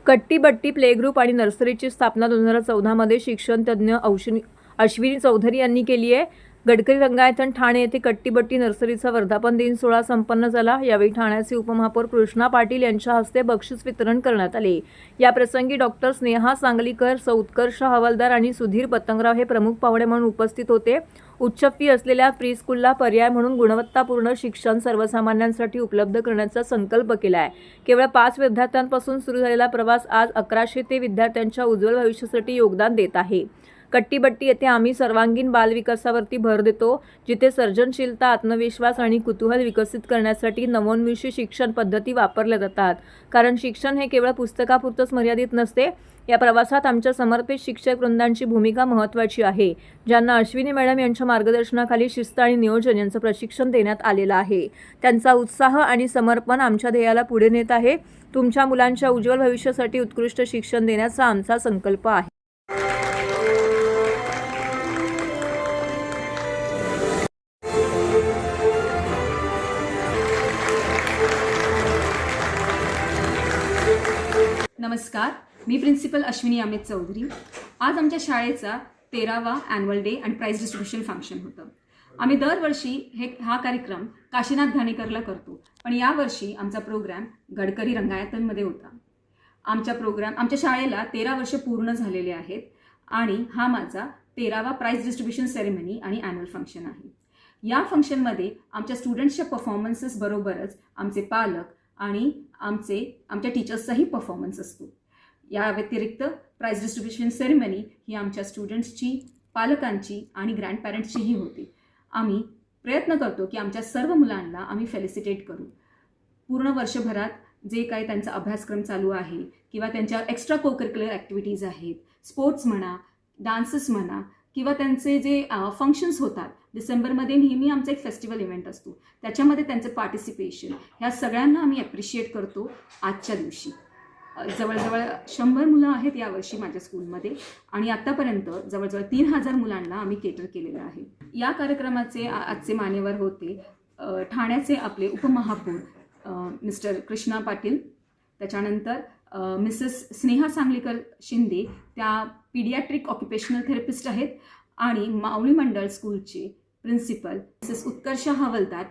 कट्टीबट्टी play group आणि नर्सरीची स्थापना 2014 मध्ये शिक्षण तज्ज्ञ अश्विनी चौधरी यांनी केली आहे। गडकरी रंगायतन ठाणे येथे कट्टीबट्टी नर्सरीचा वर्धापन दिन सोहळा संपन्न झाला। यावेळी ठाण्याचे उपमहापौर कृष्णा पाटील यांच्या हस्ते बक्षीस वितरण करण्यात आले। या प्रसंगी डॉक्टर स्नेहा सांगलीकर, उत्कर्ष हवालदार आणि सुधीर पतंगराव हे प्रमुख पाहुणे म्हणून उपस्थित होते। उच्च फी असलेल्या प्री-स्कूलला पर्याय म्हणून गुणवत्तापूर्ण शिक्षण सर्वसामान्यांसाठी उपलब्ध करण्याचा संकल्प केला आहे। केवळ 5 विद्यार्थ्यांपासून सुरू झालेला प्रवास आज 1100 ते विद्यार्थ्यांच्या उज्ज्वल भविष्यासाठी योगदान देत आहे। कट्टीबट्टी येथे आम्ही सर्वांगीण बालविकासावरती भर देतो, जिथे सर्जनशीलता, आत्मविश्वास आणि कुतूहल विकसित करण्यासाठी नवोन्मेषी शिक्षण पद्धती वापरल्या जातात। कारण शिक्षण हे केवळ पुस्तकापुरतंच मर्यादित नसते। या प्रवासात आमच्या समर्पित शिक्षक वृंदांची भूमिका महत्त्वाची आहे, ज्यांना अश्विनी मॅडम यांच्या मार्गदर्शनाखाली शिस्त आणि नियोजन यांचं प्रशिक्षण देण्यात आलेलं आहे। त्यांचा उत्साह आणि समर्पण आमच्या ध्येयाला पुढे नेत आहे। तुमच्या मुलांच्या उज्ज्वल भविष्यासाठी उत्कृष्ट शिक्षण देण्याचा आमचा संकल्प आहे। नमस्कार, मी प्रिन्सिपल अश्विनी अमित चौधरी। आज आमच्या शाळेचा 13वा ॲन्युअल डे आणि प्राइज डिस्ट्रीब्युशन फंक्शन होतं। आम्ही दरवर्षी हा कार्यक्रम काशीनाथ घाणेकरला करतो, पण यावर्षी आमचा प्रोग्राम गडकरी रंगायतनमध्ये होता। आमच्या शाळेला 13 वर्ष पूर्ण झालेले आहेत आणि हा माझा 13वा प्राइज डिस्ट्रीब्युशन सेरेमनी आणि ॲन्युअल फंक्शन आहे। या फंक्शनमध्ये आमच्या स्टुडंट्सच्या परफॉर्मन्सेस बरोबरच आमचे पालक आणि आमच्या टीचर्सचाही परफॉर्मन्स असतो। या व्यतिरिक्त प्राइज डिस्ट्रीब्युशन सेरेमनी ही आमच्या स्टुडंट्सची, पालकांची आणि ग्रँडपॅरेंट्सचीही होती। आम्ही प्रयत्न करतो की आमच्या सर्व मुलांना आम्ही फेलिसिटेट करू। पूर्ण वर्षभरात जे काही त्यांचा अभ्यासक्रम चालू आहे किंवा त्यांच्या एक्स्ट्रा कोकरिक्युलर ॲक्टिव्हिटीज आहेत, स्पोर्ट्स म्हणा, डान्सेस म्हणा, किंवा त्यांचे जे फंक्शन्स होतात, डिसेंबरमध्ये नेहमी आमचा एक फेस्टिवल इव्हेंट असतो, त्याच्यामध्ये त्यांचं पार्टिसिपेशन, ह्या सगळ्यांना आम्ही ॲप्रिशिएट करतो। आजच्या दिवशी जवळजवळ 100 मुलं आहेत यावर्षी माझ्या स्कूलमध्ये आणि आत्तापर्यंत जवळजवळ 3000 मुलांना आम्ही केटर केलेलं आहे। या कार्यक्रमाचे आजचे मान्यवर होते ठाण्याचे आपले उपमहापौर मिस्टर कृष्णा पाटील, त्याच्यानंतर मिसेस स्नेहा सांगलीकर शिंदे, त्या पीडियाट्रिक ऑक्युपेशनल थेरपिस्ट आहेत, आणि माऊली मंडळ स्कूलचे प्रिन्सिपल मिसेस उत्कर्ष हवालदार।